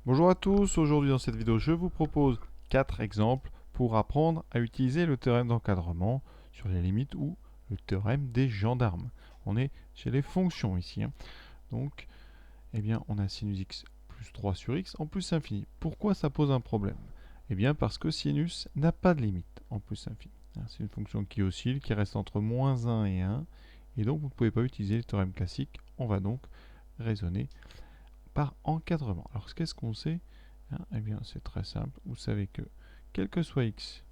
Bonjour à tous, aujourd'hui dans cette vidéo je vous propose 4 exemples pour apprendre à utiliser le théorème d'encadrement sur les limites ou le théorème des gendarmes. On est chez les fonctions ici. Donc, eh bien, on a sinus x plus 3 sur x en plus infini. Pourquoi ça pose un problème? Eh bien parce que sinus n'a pas de limite en plus infini. C'est une fonction qui oscille, qui reste entre moins 1 et 1, et donc vous ne pouvez pas utiliser le théorème classique. On va donc raisonner par encadrement. Alors qu'est-ce qu'on sait? Eh bien c'est très simple, vous savez que quel que soit x,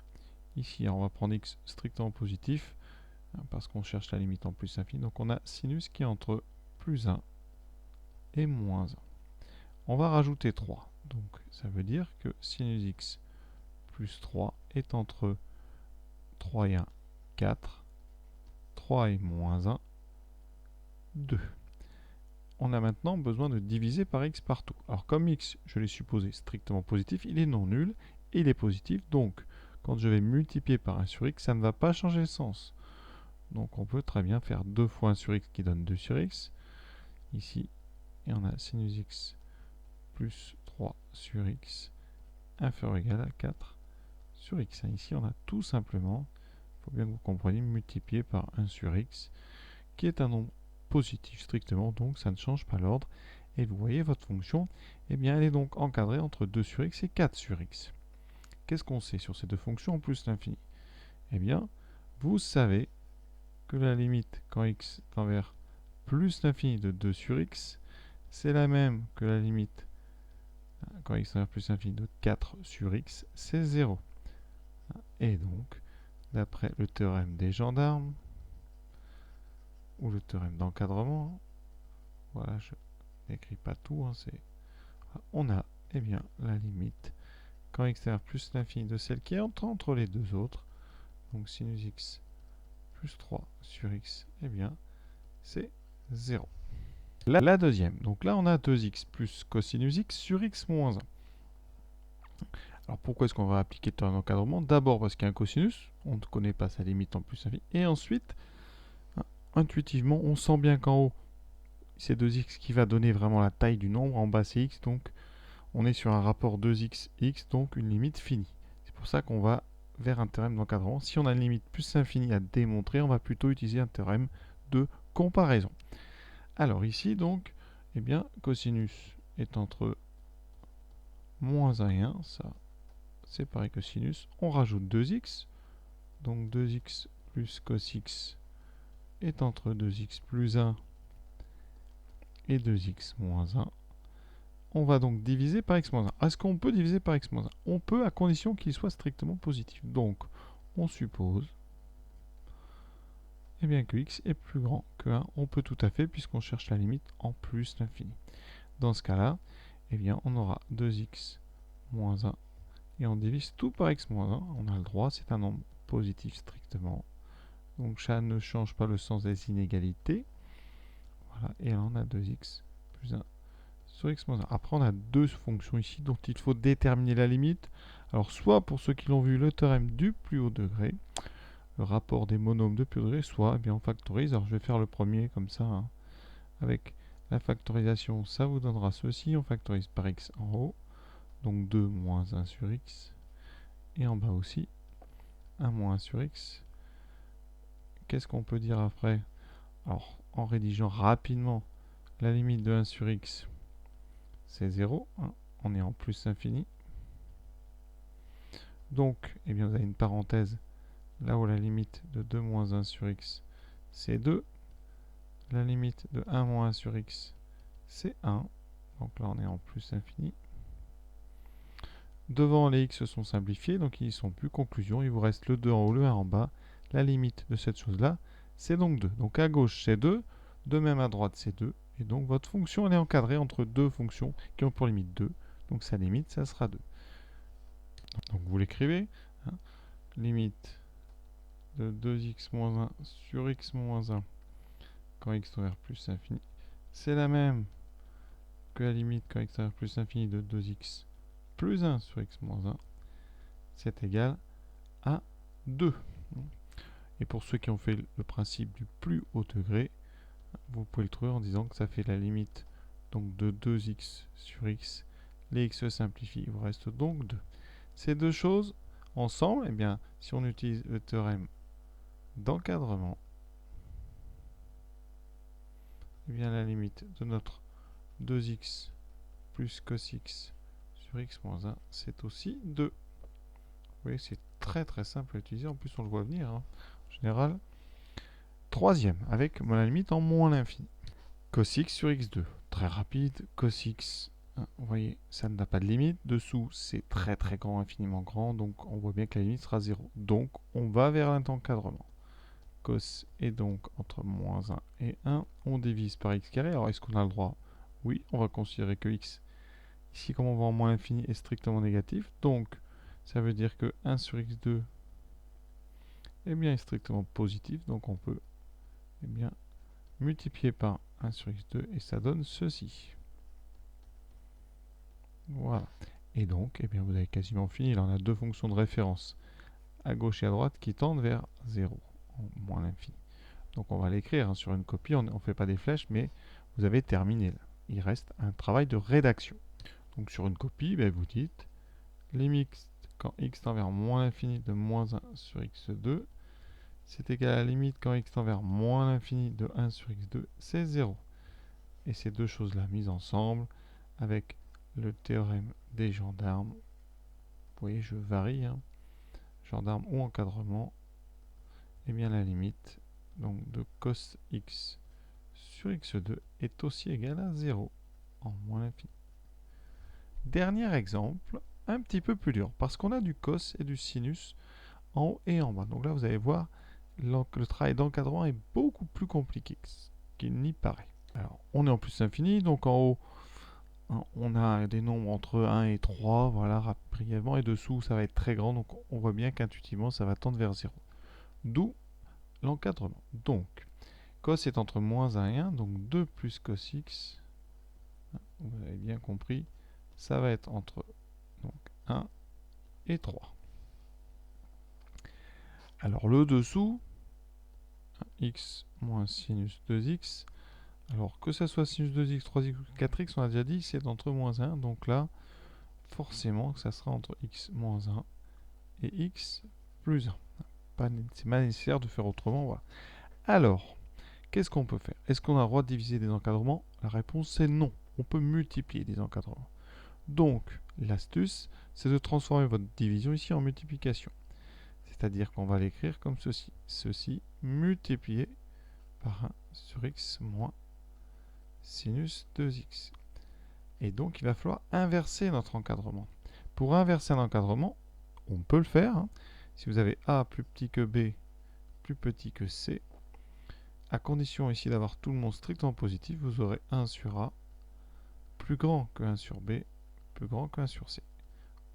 ici on va prendre x strictement positif, parce qu'on cherche la limite en plus infini, donc on a sinus qui est entre plus 1 et moins 1. On va rajouter 3, donc ça veut dire que sinus x plus 3 est entre 3 et 1, 4, 3 et moins 1, 2. On a maintenant besoin de diviser par x partout. Alors comme x, je l'ai supposé strictement positif, il est non nul et il est positif. Donc quand je vais multiplier par 1 sur x, ça ne va pas changer le sens. Donc on peut très bien faire 2 fois 1 sur x qui donne 2 sur x. Ici, et on a sinus x plus 3 sur x inférieur ou égal à 4 sur x. Ici, on a tout simplement, il faut bien que vous compreniez, multiplié par 1 sur x, qui est un nombre positif strictement, donc ça ne change pas l'ordre. Et vous voyez votre fonction, eh bien elle est donc encadrée entre 2 sur x et 4 sur x. Qu'est-ce qu'on sait sur ces deux fonctions en plus l'infini? Eh bien, vous savez que la limite quand x tend vers plus l'infini de 2 sur x, c'est la même que la limite quand x tend vers plus l'infini de 4 sur x, c'est 0. Et donc, d'après le théorème des gendarmes, ou le théorème d'encadrement, voilà, je n'écris pas tout, on a eh bien, la limite quand x tend vers plus l'infini de celle qui est entre les deux autres, donc sinus x plus 3 sur x, eh bien, c'est 0. La deuxième, donc là on a 2x plus cosinus x sur x moins 1. Alors pourquoi est-ce qu'on va appliquer le théorème d'encadrement? D'abord parce qu'il y a un cosinus, on ne connaît pas sa limite en plus infini, et ensuite, intuitivement, on sent bien qu'en haut, c'est 2x qui va donner vraiment la taille du nombre, en bas c'est x, donc on est sur un rapport 2x, x, donc une limite finie. C'est pour ça qu'on va vers un théorème d'encadrement. Si on a une limite plus infinie à démontrer, on va plutôt utiliser un théorème de comparaison. Alors ici, donc, eh bien, cosinus est entre moins 1 et 1, ça c'est pareil que sinus. On rajoute 2x, donc 2x plus cos x est entre 2x plus 1 et 2x moins 1. On va donc diviser par x moins 1. Est-ce qu'on peut diviser par x moins 1? On peut, à condition qu'il soit strictement positif. Donc, on suppose eh bien, que x est plus grand que 1. On peut tout à fait, puisqu'on cherche la limite en plus l'infini. Dans ce cas-là, eh bien, on aura 2x moins 1. Et on divise tout par x moins 1. On a le droit, c'est un nombre positif strictement. Donc, ça ne change pas le sens des inégalités. Voilà, et là, on a 2x plus 1 sur x moins 1. Après, on a deux fonctions ici dont il faut déterminer la limite. Alors, soit pour ceux qui l'ont vu, le théorème du plus haut degré, le rapport des monômes de plus haut degré, soit eh bien, on factorise. Alors, je vais faire le premier comme ça. Avec la factorisation, ça vous donnera ceci. On factorise par x en haut. Donc 2 moins 1 sur x. Et en bas aussi, 1 moins 1 sur x. Qu'est-ce qu'on peut dire après? Alors, en rédigeant rapidement la limite de 1 sur x, c'est 0. On est en plus infini. Donc, eh bien, vous avez une parenthèse là où la limite de 2 moins 1 sur x, c'est 2. La limite de 1 moins 1 sur x, c'est 1. Donc là, on est en plus infini. Devant, les x se sont simplifiés, donc ils n'y sont plus. Conclusion, il vous reste le 2 en haut, le 1 en bas. La limite de cette chose-là, c'est donc 2. Donc à gauche, c'est 2. De même à droite, c'est 2. Et donc votre fonction, elle est encadrée entre deux fonctions qui ont pour limite 2. Donc sa limite, ça sera 2. Donc vous l'écrivez. Limite de 2x moins 1 sur x moins 1 quand x tend vers plus infini. C'est la même que la limite quand x tend vers plus infini de 2x plus 1 sur x moins 1. C'est égal à 2. Et pour ceux qui ont fait le principe du plus haut degré, vous pouvez le trouver en disant que ça fait la limite donc de 2x sur x. les x se simplifient, il vous reste donc 2. Ces deux choses, ensemble, eh bien, si on utilise le théorème d'encadrement, eh bien, la limite de notre 2x plus cos x sur x moins 1, c'est aussi 2. Vous voyez, c'est très très simple à utiliser, en plus on le voit venir, hein, en général. Troisième, avec la limite en moins l'infini. Cos x sur x2, très rapide, cos x, vous voyez, ça n'a pas de limite, dessous c'est très très grand, infiniment grand, donc on voit bien que la limite sera 0. Donc on va vers l'encadrement. Cos est donc entre moins 1 et 1, on divise par x carré, alors est-ce qu'on a le droit? Oui, on va considérer que x, ici comme on va en moins l'infini, est strictement négatif, donc ça veut dire que 1 sur x2 eh bien, est strictement positif, donc on peut eh bien, multiplier par 1 sur x2 et ça donne ceci. Voilà. Et donc, eh bien, vous avez quasiment fini. Là, on a deux fonctions de référence à gauche et à droite qui tendent vers 0, en moins l'infini. Donc on va l'écrire hein, sur une copie, on ne fait pas des flèches, mais vous avez terminé là. Il reste un travail de rédaction. Donc sur une copie, ben, vous dites limite quand x tend vers moins l'infini de moins 1 sur x2, c'est égal à la limite quand x tend vers moins l'infini de 1 sur x2, c'est 0. Et ces deux choses-là mises ensemble, avec le théorème des gendarmes, vous voyez, je varie, hein, gendarme ou encadrement, et bien la limite donc de cos x sur x2 est aussi égale à 0 en moins l'infini. Dernier exemple, un petit peu plus dur, parce qu'on a du cos et du sinus en haut et en bas. Donc là, vous allez voir, le travail d'encadrement est beaucoup plus compliqué qu'il n'y paraît. Alors, on est en plus infini, donc en haut, on a des nombres entre 1 et 3, voilà, brièvement, et dessous, ça va être très grand, donc on voit bien qu'intuitivement, ça va tendre vers 0. D'où l'encadrement. Donc, cos est entre moins 1 et 1, donc 2 plus cos x, vous avez bien compris, ça va être entre donc, 1 et 3. Alors, le dessous, x moins sinus 2x, alors que ça soit sinus 2x, 3x ou 4x, on a déjà dit, c'est entre moins 1, donc là, forcément, ça sera entre x moins 1 et x plus 1. C'est pas nécessaire de faire autrement, voilà. Alors, qu'est-ce qu'on peut faire? Est-ce qu'on a le droit de diviser des encadrements? La réponse c'est non. On peut multiplier des encadrements. Donc, l'astuce, c'est de transformer votre division ici en multiplication. C'est-à-dire qu'on va l'écrire comme ceci. Ceci multiplié par 1 sur x moins sinus 2x. Et donc, il va falloir inverser notre encadrement. Pour inverser un encadrement, on peut le faire. Hein. Si vous avez a plus petit que b, plus petit que c, à condition ici d'avoir tout le monde strictement positif, vous aurez 1 sur a plus grand que 1 sur b, plus grand que 1 sur c.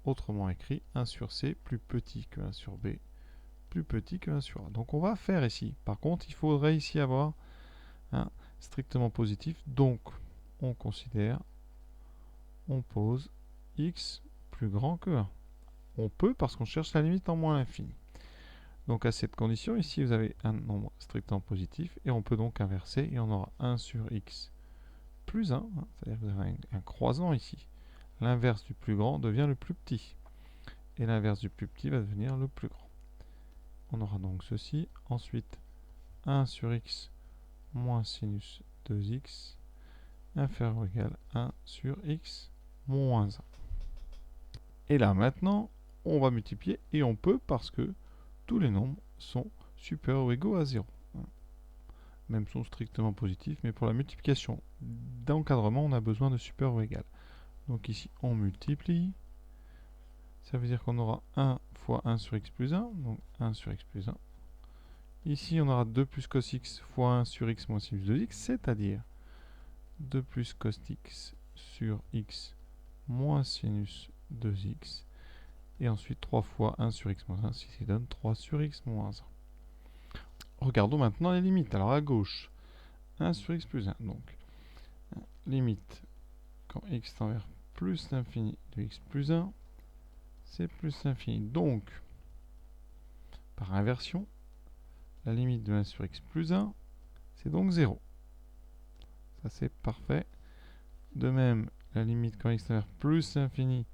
Autrement écrit, 1 sur c plus petit que 1 sur b, plus petit que 1 sur a. Donc on va faire ici. Par contre, il faudrait ici avoir un strictement positif. Donc on considère, on pose x plus grand que 1. On peut parce qu'on cherche la limite en moins l'infini. Donc à cette condition, ici vous avez un nombre strictement positif et on peut donc inverser et on aura 1 sur x plus 1, hein, c'est-à-dire que vous avez un croisant ici. L'inverse du plus grand devient le plus petit et l'inverse du plus petit va devenir le plus grand. On aura donc ceci, ensuite 1 sur x moins sinus 2x inférieur ou égal à 1 sur x moins 1. Et là maintenant, on va multiplier et on peut parce que tous les nombres sont supérieurs ou égaux à 0. Même sont strictement positifs, mais pour la multiplication d'encadrement, on a besoin de supérieur ou égal. Donc ici, on multiplie. Ça veut dire qu'on aura 1 fois 1 sur x plus 1, donc 1 sur x plus 1. Ici, on aura 2 plus cos x fois 1 sur x moins sinus 2x, c'est-à-dire 2 plus cos x sur x moins sinus 2x. Et ensuite 3 fois 1 sur x moins 1, ce qui donne 3 sur x moins 1. Regardons maintenant les limites. Alors à gauche, 1 sur x plus 1. Donc, limite quand x tend vers plus l'infini de x plus 1, c'est plus l'infini. Donc, par inversion, la limite de 1 sur x plus 1, c'est donc 0. Ça c'est parfait. De même, la limite quand x vers plus l'infini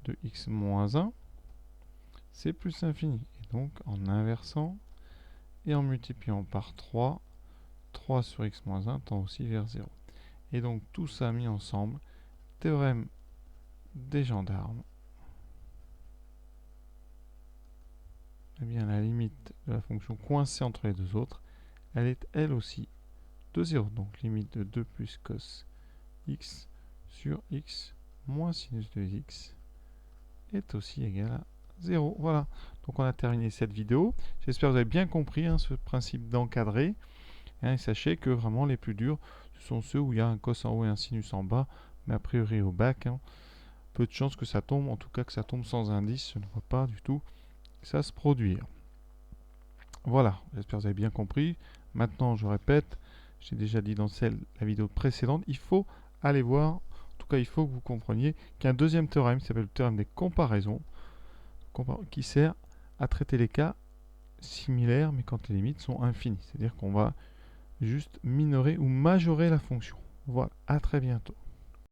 de x moins 1, c'est plus l'infini. Et donc, en inversant et en multipliant par 3, 3 sur x moins 1 tend aussi vers 0. Et donc, tout ça mis ensemble, théorème des gendarmes, eh bien, la limite de la fonction coincée entre les deux autres, elle est elle aussi de 0. Donc, limite de 2 plus cos x sur x moins sinus de x est aussi égal à 0. Voilà. Donc, on a terminé cette vidéo. J'espère que vous avez bien compris ce principe d'encadrer. Et sachez que vraiment les plus durs, ce sont ceux où il y a un cos en haut et un sinus en bas. Mais a priori au bac, peu de chances que ça tombe. En tout cas que ça tombe sans indice. Je ne vois pas du tout ça se produire. Voilà, j'espère que vous avez bien compris. Maintenant, je répète, j'ai déjà dit dans la vidéo précédente, il faut aller voir, en tout cas il faut que vous compreniez qu'il y a un deuxième théorème qui s'appelle le théorème des comparaisons, qui sert à traiter les cas similaires, mais quand les limites sont infinies. C'est-à-dire qu'on va juste minorer ou majorer la fonction. Voilà, à très bientôt.